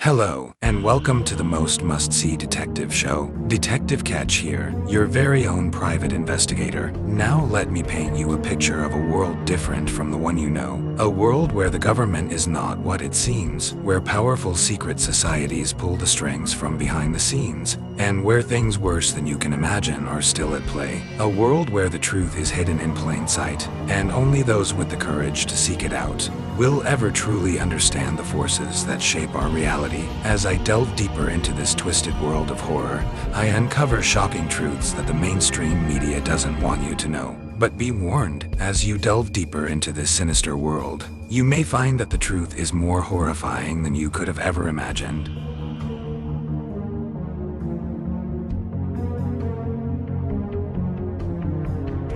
Hello, and welcome to the most must-see detective show. Detective Catch here, your very own private investigator. Now let me paint you a picture of a world different from the one you know. A world where the government is not what it seems, where powerful secret societies pull the strings from behind the scenes, and where things worse than you can imagine are still at play. A world where the truth is hidden in plain sight, and only those with the courage to seek it out will ever truly understand the forces that shape our reality. As I delve deeper into this twisted world of horror, I uncover shocking truths that the mainstream media doesn't want you to know. But be warned, as you delve deeper into this sinister world, you may find that the truth is more horrifying than you could have ever imagined.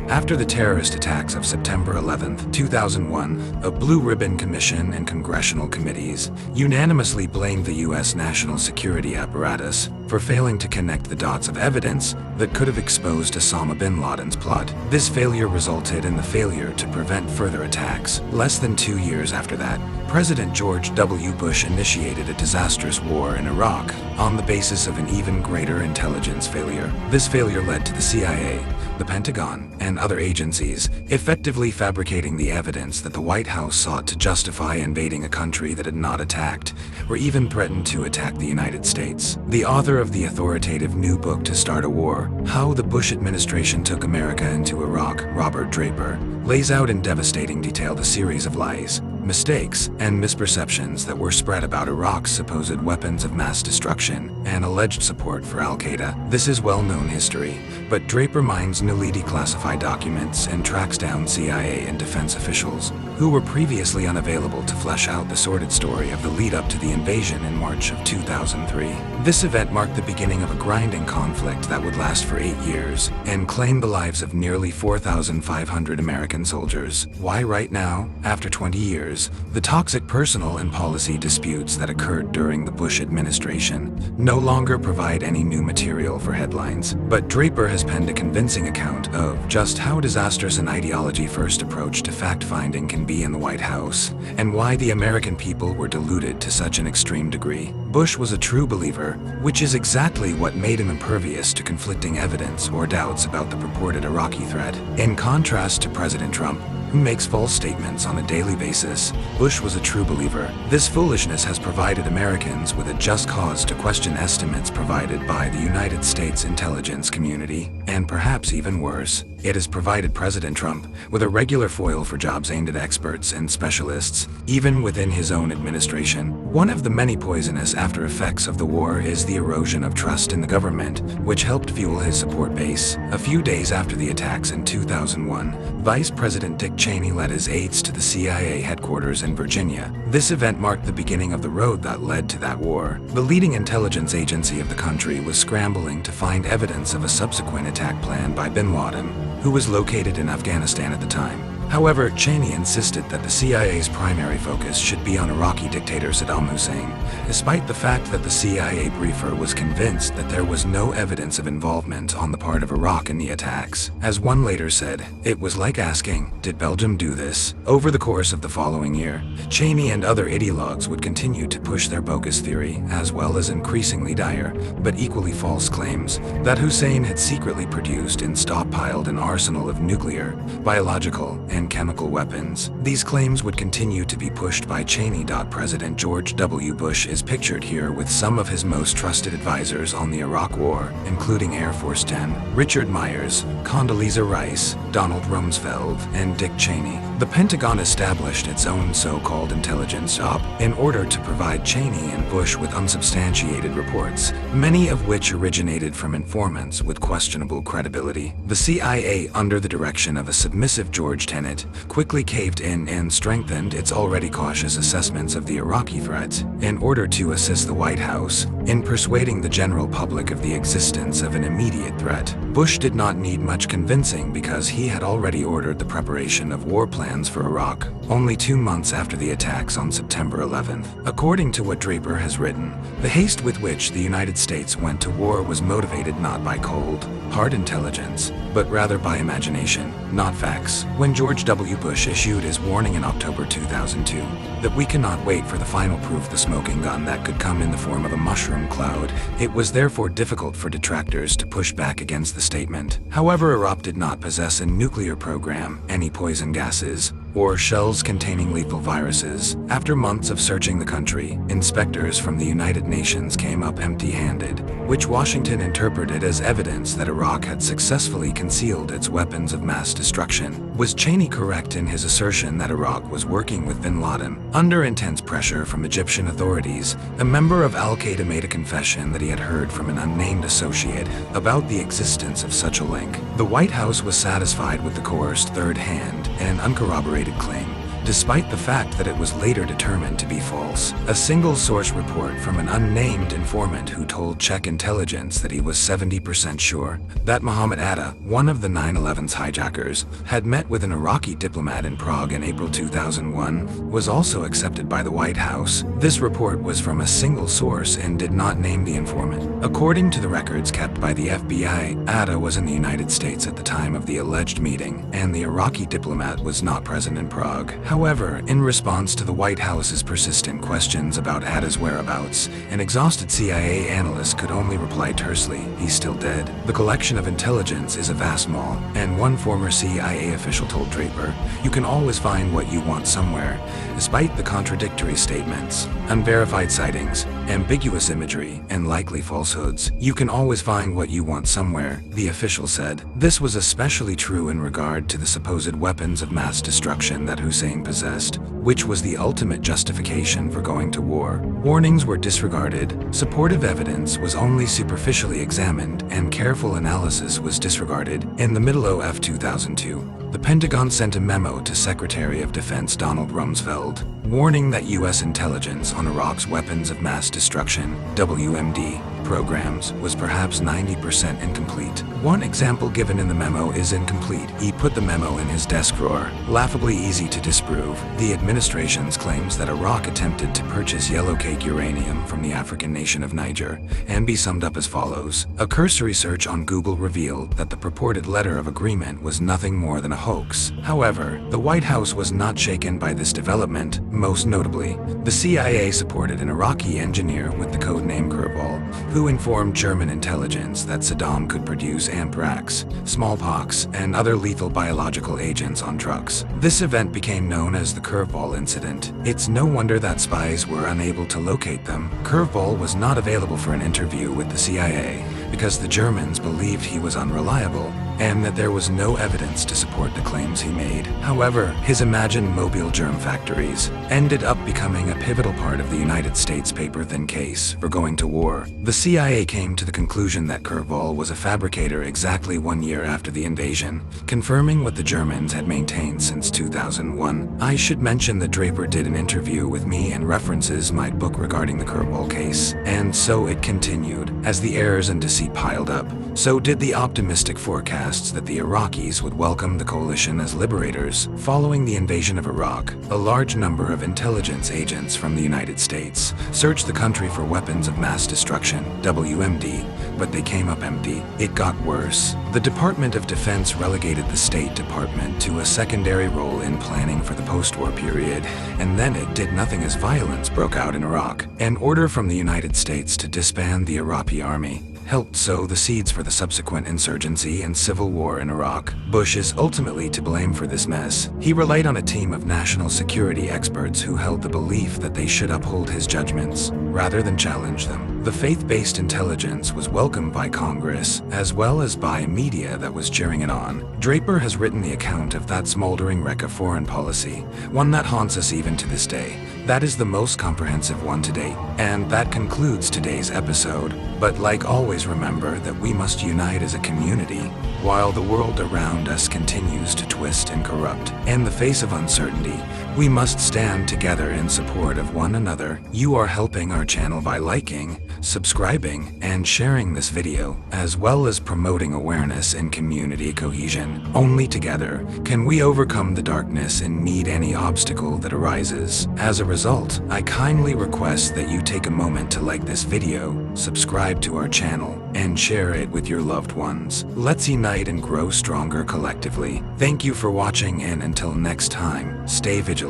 After the terrorist attacks of September 11, 2001, a Blue Ribbon Commission and congressional committees unanimously blamed the U.S. national security apparatus for failing to connect the dots of evidence that could have exposed Osama bin Laden's plot. This failure resulted in the failure to prevent further attacks. Less than 2 years after that, President George W. Bush initiated a disastrous war in Iraq on the basis of an even greater intelligence failure. This failure led to the CIA, the Pentagon, and other agencies effectively fabricating the evidence that the White House sought to justify invading a country that had not attacked, or even threatened to attack the United States. The author of the authoritative new book To Start a War, How the Bush Administration Took America into Iraq, Robert Draper, lays out in devastating detail the series of lies, mistakes, and misperceptions that were spread about Iraq's supposed weapons of mass destruction and alleged support for al-Qaeda. This is well-known history, but Draper mines newly declassified documents and tracks down CIA and defense officials who were previously unavailable to flesh out the sordid story of the lead-up to the invasion in March of 2003. This event marked the beginning of a grinding conflict that would last for 8 years and claim the lives of nearly 4,500 American soldiers. Why right now, after 20 years, the toxic personal and policy disputes that occurred during the Bush administration no longer provide any new material for headlines. But Draper has penned a convincing account of just how disastrous an ideology-first approach to fact-finding can be in the White House, and why the American people were deluded to such an extreme degree. Bush was a true believer, which is exactly what made him impervious to conflicting evidence or doubts about the purported Iraqi threat. In contrast to President Trump, who makes false statements on a daily basis, Bush was a true believer. This foolishness has provided Americans with a just cause to question estimates provided by the United States intelligence community, and perhaps even worse, it has provided President Trump with a regular foil for jobs aimed at experts and specialists, even within his own administration. One of the many poisonous after effects of the war is the erosion of trust in the government, which helped fuel his support base. A few days after the attacks in 2001, Vice President Dick Cheney led his aides to the CIA headquarters in Virginia. This event marked the beginning of the road that led to that war. The leading intelligence agency of the country was scrambling to find evidence of a subsequent attack plan by bin Laden, who was located in Afghanistan at the time. However, Cheney insisted that the CIA's primary focus should be on Iraqi dictator Saddam Hussein, despite the fact that the CIA briefer was convinced that there was no evidence of involvement on the part of Iraq in the attacks. As one later said, it was like asking, "Did Belgium do this?" Over the course of the following year, Cheney and other ideologues would continue to push their bogus theory, as well as increasingly dire, but equally false claims, that Hussein had secretly produced and stockpiled an arsenal of nuclear, biological, and chemical weapons. These claims would continue to be pushed by Cheney. President George W. Bush is pictured here with some of his most trusted advisors on the Iraq War, including Air Force 10, Richard Myers, Condoleezza Rice, Donald Rumsfeld, and Dick Cheney. The Pentagon established its own so-called intelligence job in order to provide Cheney and Bush with unsubstantiated reports, many of which originated from informants with questionable credibility. The CIA, under the direction of a submissive George Tenet, quickly caved in and strengthened its already cautious assessments of the Iraqi threat in order to assist the White House in persuading the general public of the existence of an immediate threat. Bush did not need much convincing because he had already ordered the preparation of war plans for Iraq only 2 months after the attacks on September 11th. According to what Draper has written, the haste with which the United States went to war was motivated not by cold, hard intelligence, but rather by imagination, not facts. When George W. Bush issued his warning in October 2002, that we cannot wait for the final proof, the smoking gun that could come in the form of a mushroom cloud. It was therefore difficult for detractors to push back against the statement. However, Iraq did not possess a nuclear program, any poison gases, or shells containing lethal viruses. After months of searching the country, inspectors from the United Nations came up empty-handed, which Washington interpreted as evidence that Iraq had successfully concealed its weapons of mass destruction. Was Cheney correct in his assertion that Iraq was working with bin Laden? Under intense pressure from Egyptian authorities, a member of Al-Qaeda made a confession that he had heard from an unnamed associate about the existence of such a link. The White House was satisfied with the coerced third-hand and uncorroborated claim, despite the fact that it was later determined to be false. A single-source report from an unnamed informant who told Czech intelligence that he was 70% sure that Mohammed Atta, one of the 9/11's hijackers, had met with an Iraqi diplomat in Prague in April 2001, was also accepted by the White House. This report was from a single source and did not name the informant. According to the records kept by the FBI, Atta was in the United States at the time of the alleged meeting, and the Iraqi diplomat was not present in Prague. However, in response to the White House's persistent questions about Atta's whereabouts, an exhausted CIA analyst could only reply tersely, "He's still dead." The collection of intelligence is a vast maw, and one former CIA official told Draper, "You can always find what you want somewhere." Despite the contradictory statements, unverified sightings, ambiguous imagery, and likely falsehoods, "You can always find what you want somewhere," the official said. This was especially true in regard to the supposed weapons of mass destruction that Hussein possessed, which was the ultimate justification for going to war. Warnings were disregarded, supportive evidence was only superficially examined, and careful analysis was disregarded. In the middle of 2002, the Pentagon sent a memo to Secretary of Defense Donald Rumsfeld, warning that U.S. intelligence on Iraq's weapons of mass destruction, WMD, programs was perhaps 90% incomplete. One example given in the memo is incomplete. He put the memo in his desk drawer. Laughably easy to disprove. The administration's claims that Iraq attempted to purchase yellowcake uranium from the African nation of Niger and be summed up as follows. A cursory search on Google revealed that the purported letter of agreement was nothing more than a hoax. However, the White House was not shaken by this development. Most notably, the CIA supported an Iraqi engineer with the codename Curveball, who informed German intelligence that Saddam could produce anthrax, smallpox, and other lethal biological agents on trucks. This event became known as the Curveball incident. It's no wonder that spies were unable to locate them. Curveball was not available for an interview with the CIA because the Germans believed he was unreliable and that there was no evidence to support the claims he made. However, his imagined mobile germ factories ended up becoming a pivotal part of the United States' paper-thin case for going to war. The CIA came to the conclusion that Curveball was a fabricator exactly 1 year after the invasion, confirming what the Germans had maintained since 2001. I should mention that Draper did an interview with me and references my book regarding the Curveball case. And so it continued. As the errors and deceit piled up, so did the optimistic forecasts that the Iraqis would welcome the coalition as liberators. Following the invasion of Iraq, a large number of intelligence agents from the United States searched the country for weapons of mass destruction, WMD, but they came up empty. It got worse. The Department of Defense relegated the State Department to a secondary role in planning for the post-war period, and then it did nothing as violence broke out in Iraq. An order from the United States to disband the Iraqi army helped sow the seeds for the subsequent insurgency and civil war in Iraq. Bush is ultimately to blame for this mess. He relied on a team of national security experts who held the belief that they should uphold his judgments, rather than challenge them. The faith-based intelligence was welcomed by Congress, as well as by media that was cheering it on. Draper has written the account of that smoldering wreck of foreign policy, one that haunts us even to this day. That is the most comprehensive one to date. And that concludes today's episode. But like always, remember that we must unite as a community while the world around us continues to twist and corrupt. In the face of uncertainty, we must stand together in support of one another. You are helping our channel by liking, subscribing, and sharing this video, as well as promoting awareness and community cohesion. Only together can we overcome the darkness and meet any obstacle that arises. As a result, I kindly request that you take a moment to like this video, subscribe to our channel, and share it with your loved ones. Let's unite and grow stronger collectively. Thank you for watching, and until next time, stay vigilant.